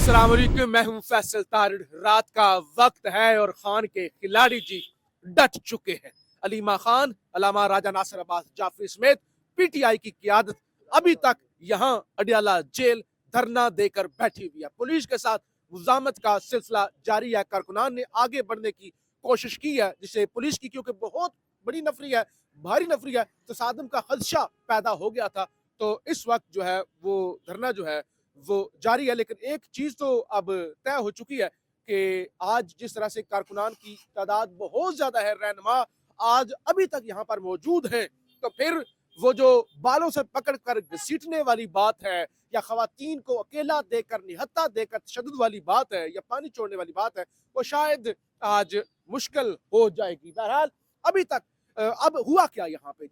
अस्सलाम वालेकुम, मैं हूं फैसल तारिड़। रात का वक्त है और खान के खिलाड़ी जी डट चुके हैं। अलीमा खान, अलामा राजा नासिर अब्बास जाफरी समेत पीटीआई की क़यादत अभी तक यहां अडियाला जेल धरना देकर बैठी हुई है। पुलिस के साथ मुज़ामत का सिलसिला जारी है। कारकुनान ने आगे बढ़ने की कोशिश की है, जिसे पुलिस की क्योंकि बहुत बड़ी नफरी है, भारी नफरी है, तसादम का खदशा पैदा हो गया था। तो इस वक्त जो है वो धरना जो है वो जारी है। लेकिन एक चीज तो अब तय हो चुकी है कि आज जिस तरह से कारकुनान की तादाद बहुत ज्यादा है, रहनुमा आज अभी तक यहाँ पर मौजूद हैं, तो फिर वो जो बालों से पकड़ कर घसीटने वाली बात है, या खवातीन को अकेला देकर निहत्ता देकर तशद्दुद वाली बात है, या पानी छोड़ने वाली बात है, वो शायद आज मुश्किल हो जाएगी। बहरहाल अभी तक अब हुआ क्या यहाँ पे,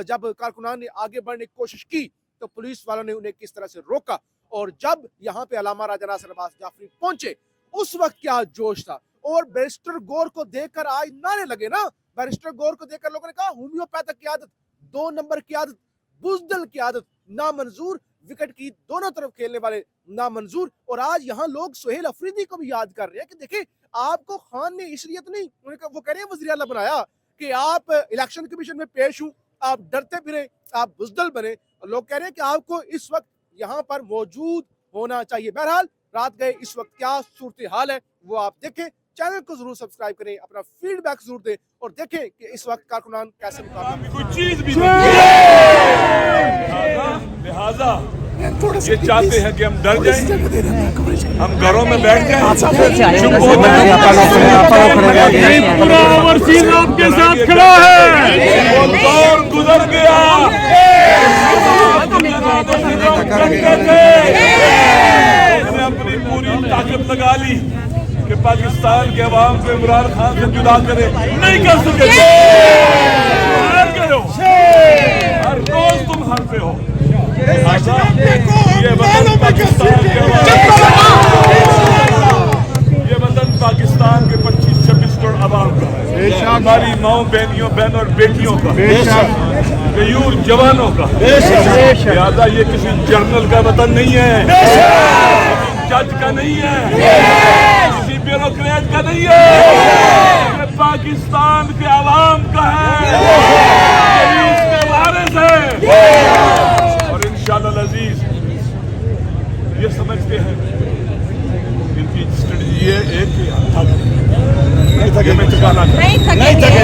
जब कारकुनान ने आगे बढ़ने की कोशिश की तो पुलिस वालों ने उन्हें किस तरह से रोका, और जब यहाँ पे अलामा राजा नासिर अब्बास जाफरी पहुंचे उस वक्त क्या जोश था। और बैरिस्टर गौर को देखकर आज नारे लगे ना, बैरिस्टर गौर को देखकर लोगों ने कहा होम्योपैथिक की आदत, 2 नंबर की आदत, बुजदल की आदत नामंजूर, विकेट की दोनों तरफ खेलने वाले नामंजूर। और आज यहाँ लोग सुहेल अफरीदी को भी याद कर रहे हैं कि देखिए आपको खान ने इसलिए तो नहीं, वो कह रहे हैं वज़ीर आला बनाया कि आप इलेक्शन कमीशन में पेश हूं, आप डरते फिरे, आप बुजदल बने। लोग कह रहे हैं कि आपको इस वक्त यहाँ पर मौजूद होना चाहिए। बहरहाल रात गए इस वक्त क्या सूरत हाल है वो आप देखें, चैनल को जरूर सब्सक्राइब करें, अपना फीडबैक जरूर दें और देखें कि इस वक्त कारकुनान कैसे लिहाजा ये चाहते हैं कि हम डर जाएं, हम घरों में बैठ जाएं, चुप हो जाएं। पूरा ओवरसीज आपके साथ खड़ा है, वो दौर गुजर गया, हमने अपनी पूरी ताकत लगा ली कि पाकिस्तान के अवाम को इमरान खान से जुदा करे, नहीं कर सके। हर रोज तुम हर पे हो। ये वतन पाकिस्तान के 25-26 करोड़ आवाम का है, हमारी माओ बहनों और बेटियों का, गयूर जवानों का। लिहाजा ये किसी जर्नल का वतन नहीं है, किसी जज का नहीं है, किसी ब्यूरोक्रेट का नहीं है, ये पाकिस्तान के आवाम का है, ये इसके वारिस है। और इंशाअल्लाह अजीज ये समझते हैं इनकी स्ट्रेटजी ये एक ही थके में चुकाना नहीं थके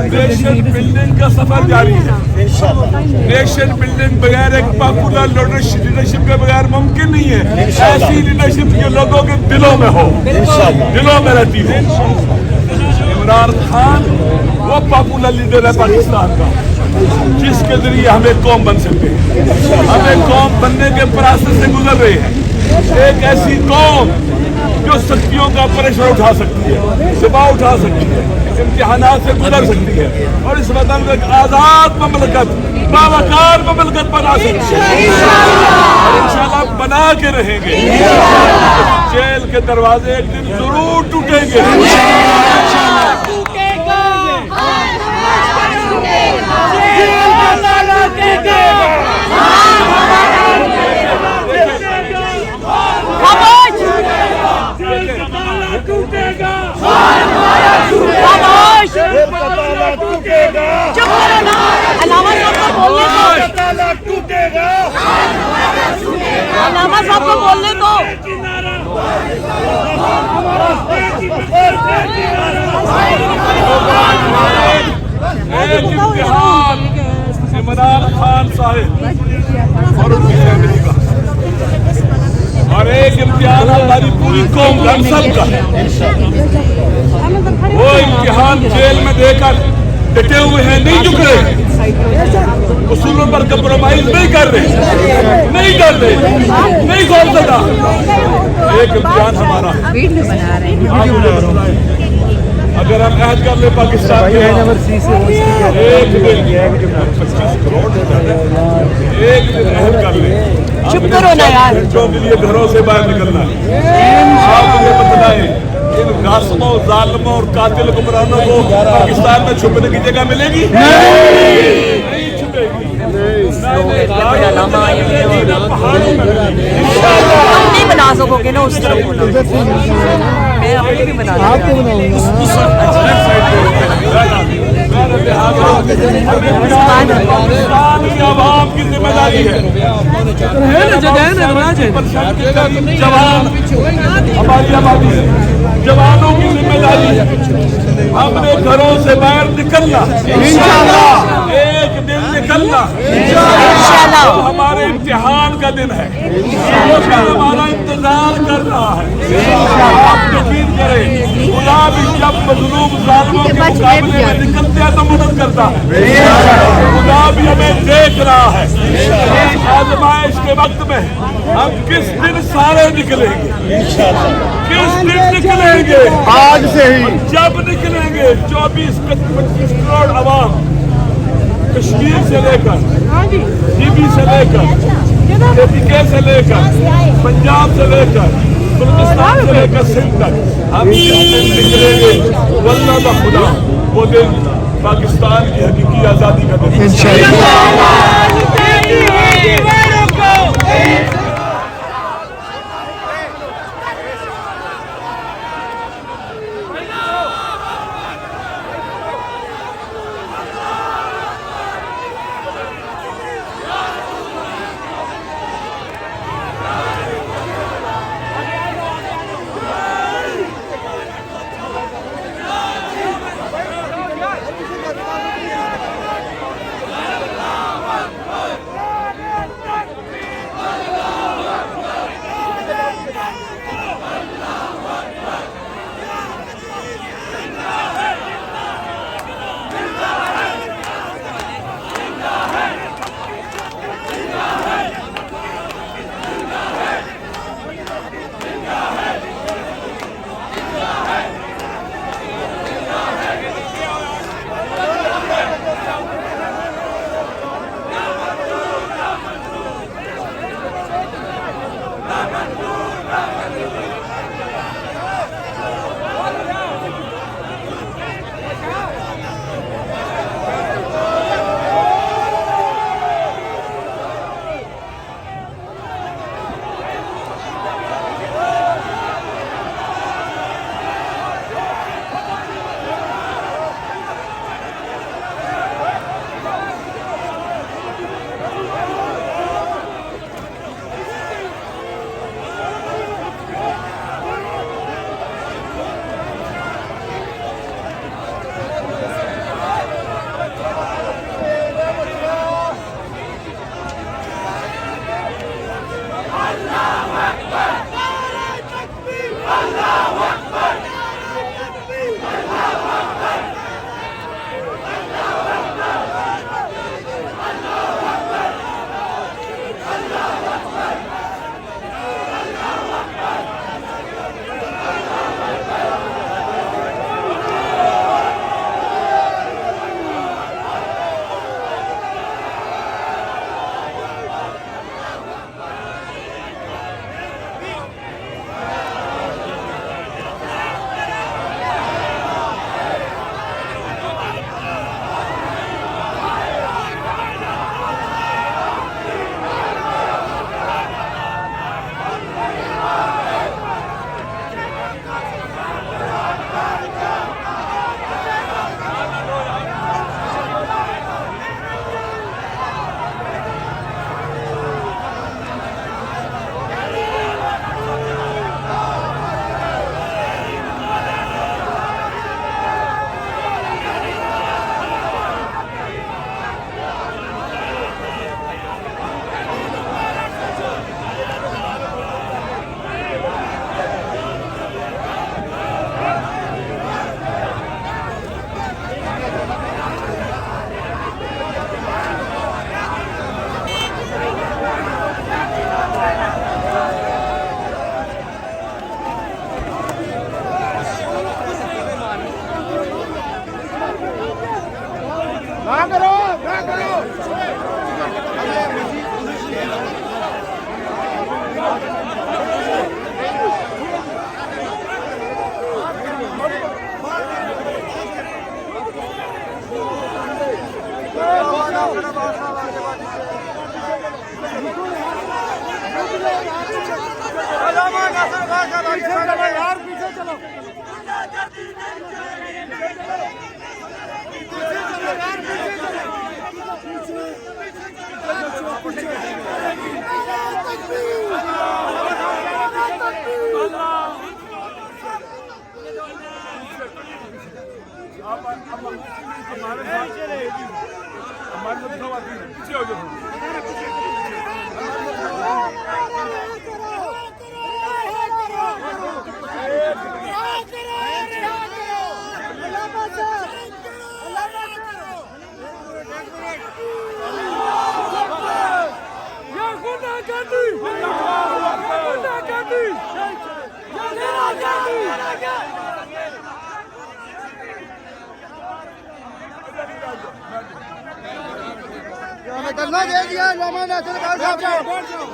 नेशन बिल्डिंग का सफर जारी है। नेशन बिल्डिंग बगैर एक पॉपुलर लीडरशिप के बगैर मुमकिन नहीं है। ऐसी लीडरशिप जो लोगों के दिलों में हो, दिलों में रहती हो। इमरान खान वो पॉपुलर लीडर है पाकिस्तान का, जिसके जरिए हम एक कौम बन सकते हैं। हम एक कौम बनने के प्रोसेस से गुजर रहे हैं। एक ऐसी कौम जो शक्तियों का प्रेशर उठा सकती है, दबाव उठा सकती है, इम्तिहानात से गुजर सकती है, और इस वतन को एक आजाद ममलकत, बावकार ममलकत बना सकती है। और इंशाल्लाह बना के रहेंगे। जेल के दरवाजे एक दिन जरूर टूटेंगे। अलामा साहब को बोलने दो। एक इम्तिहान इमरान खान साहब और उनकी फैमिली का, और एक इम्तिहान हमारी पूरी कौम का, सब का। वो इम्तिहान जेल में देकर डटे हुए हैं, नहीं झुक रहे, उसूलों पर कंप्रोमाइज नहीं कर रहे, नहीं कर रहे, नहीं खोल सका। एक इम्तिहान हमारा अगर हम ऐड कर ले पाकिस्तान के एक दिन 25 करोड़ एक दिन ऐड कर ले, चुप करो ना यार। घंटों के लिए घरों से बाहर निकलना है। आप मुझे बतलाएं, इन गासिबों, जालिमों और कातिल हुक्मरानों को पाकिस्तान में छुपने की जगह मिलेगी? नहीं छुपेगी। नहीं बना सकोगे ना उस तरफ होना। मैं अपने भी बना पाकिस्तान की आवाम की जिम्मेदारी है। जवान हमारी आबादी है, जवानों की जिम्मेदारी है। हमने घरों से बाहर निकलना, एक दिन निकलना। तो हमारे इम्तिहान का दिन है, वो दिन हमारा इंतजार कर रहा है। आप यकीन करें, खुदा भी जब मजलूम जालिमों के मुकाबले में निकलते हैं तो मदद करता है। खुदा भी हमें देख रहा है। इस आजमाइश के वक्त में हम किस दिन सारे निकलेंगे, किस दिन निकलेंगे? आज से ही। जब निकलेंगे 24-25 करोड़ अवाम, कश्मीर से लेकर टीबी से लेकर KPK से लेकर पंजाब से लेकर बलूचिस्तान से लेकर सिंध तक, हम जिस दिन निकलेंगे वल्लाह का खुदा, वो दिन पाकिस्तान की हकीकी आज़ादी का दिन है। पीछे हो जाओ। धरना दे दिया लामा नेशनल गार्ड साहब ने,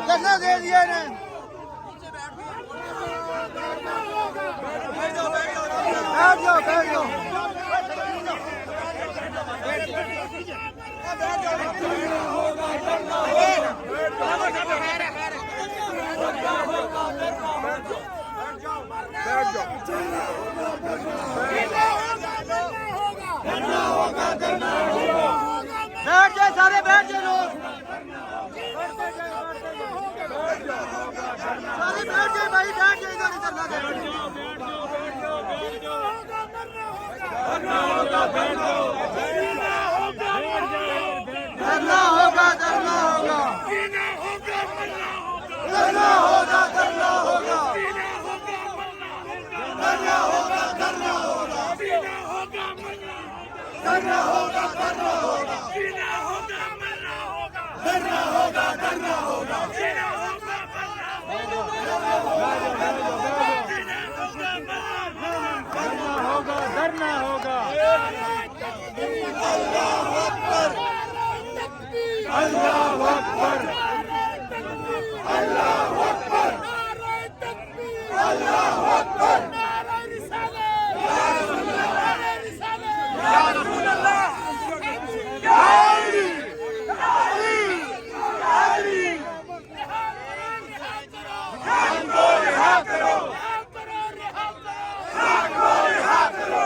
धरना दे दिया ने। बैठ जाओ। बैठ जाए सारे, बैठ जाए लोग सारे, बैठ जाए भाई, बैठ जाए इधर धरना दे। धरना होगा, धरना होगा, धरना होगा, धरना होगा, धरना होगा, धरना होगा, धरना होगा, धरना होगा, धरना होगा, धरना होगा, धरना होगा, धरना होगा। अल्लाह अकबर, अल्लाह अकबर, अल्लाह अकबर, अल्लाह अकबर। या रसूल अल्लाह, या अली, अली, हमको रिहा करो, हमको रिहा करो।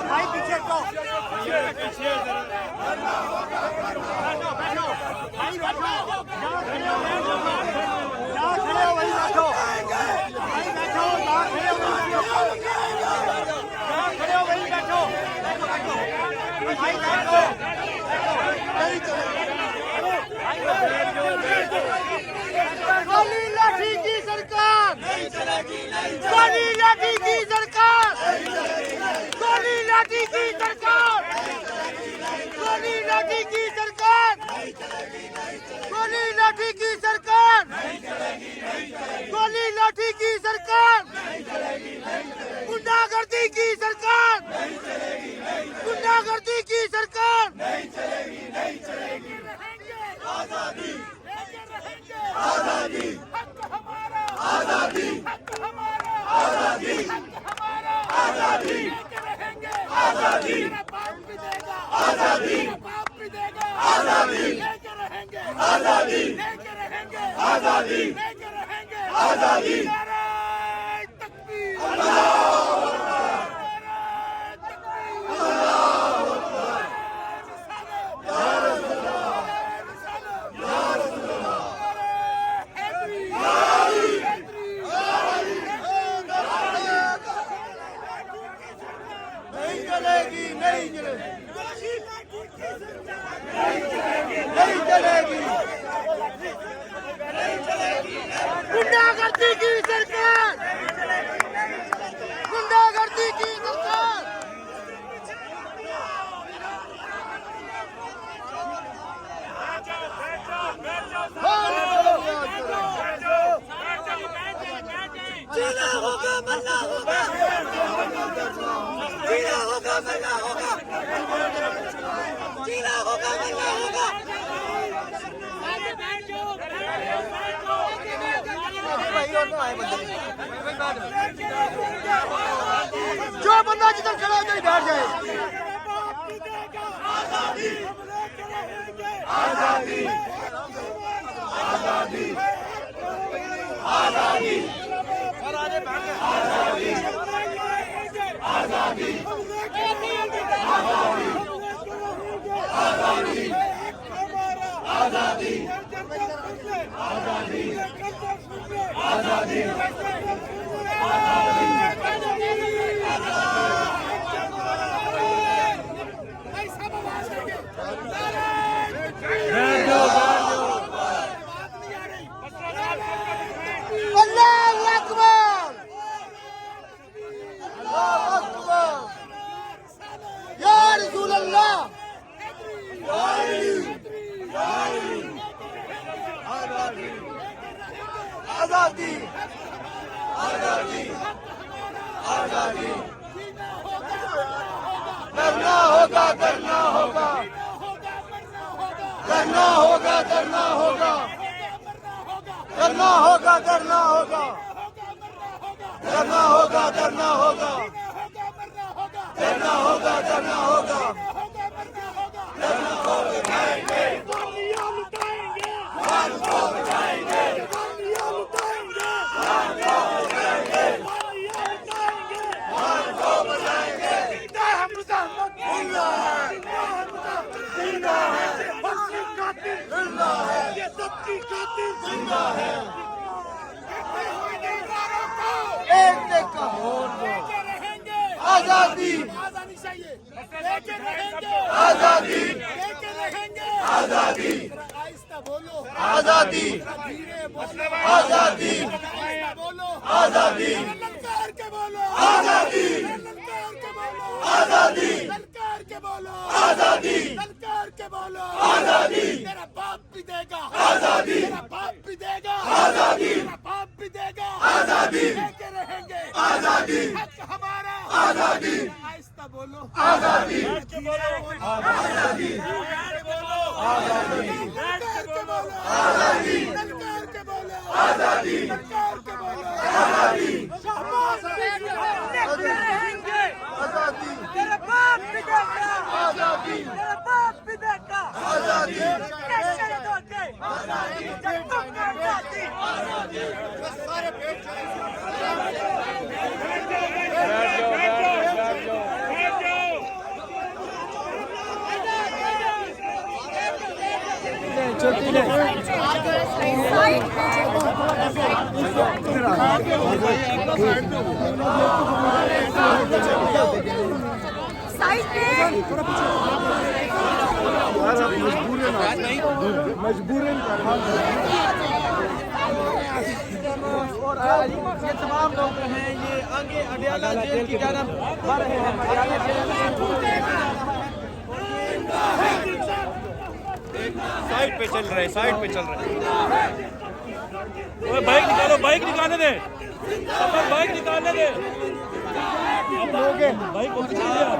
भाई पीछे को, गोली लाठी की सरकार नहीं चलेगी, गोली लाठी की सरकार, गोली लाठी की सरकार, गोली लाठी की सरकार, गोली लाठी की सरकार, गोली लाठी की सरकार, गुंडागर्दी की सरकार, गुंडागर्दी की सरकार। आजादी, आजादी, आजादी, आजादी, आजादी, आजादी, आजादी, आजादी, आजादी, आजादी, आजादी। नहीं चलेगी, नहीं चलेगी, गुंडागर्दी की सरकार, गुंडागर्दी की सरकार। जीना होगा, मरना होगा, जीना होगा, मरना होगा, जीना होगा, मरना होगा। जो बंदा जिधर खड़ा है उधर बैठ जाए। आजादी, आजादी, आजादी, आजादी, आजादी, आजादी, आजादी, आजादी, आजादी, आजादी आजादी आजादी करना होगा करना होगा करना होगा करना होगा करना होगा करना होगा करना होगा करना होगा करना होगा करना होगा आजादी आजादी आजादी आजादी आजादी आजादी आजादी आजादी आजादी आजादी तेरा बाप भी देगा आजादी तेरा बाप भी देगा आजादी तेरा बाप भी देगा आजादी लेके रहेंगे आजादी हक हमारा आजादी आहिस्ता बोलो आजादी आजादी बोलो आजादी ललकार के बोलो आजादी ललकार के बोलो आजादी ललकार के बोलो आजादी शहबाज लेके रहेंगे आजादी तेरा बाप भी देगा आजादी तेरा बाप भी देगा आजादी कैसे दोगे जब तुम कर जाती सारे पेट साइड पे मजबूर और ये तमाम लोग हैं, ये आगे अडयाला जेल की जानब बढ़ रहे हैं। अडयाला जेल साइड पे चल रहे, साइड पे चल रहे। बाइक निकालो, बाइक निकालने दे, बाइक निकालने दे। बाइक को पीछे ले आओ।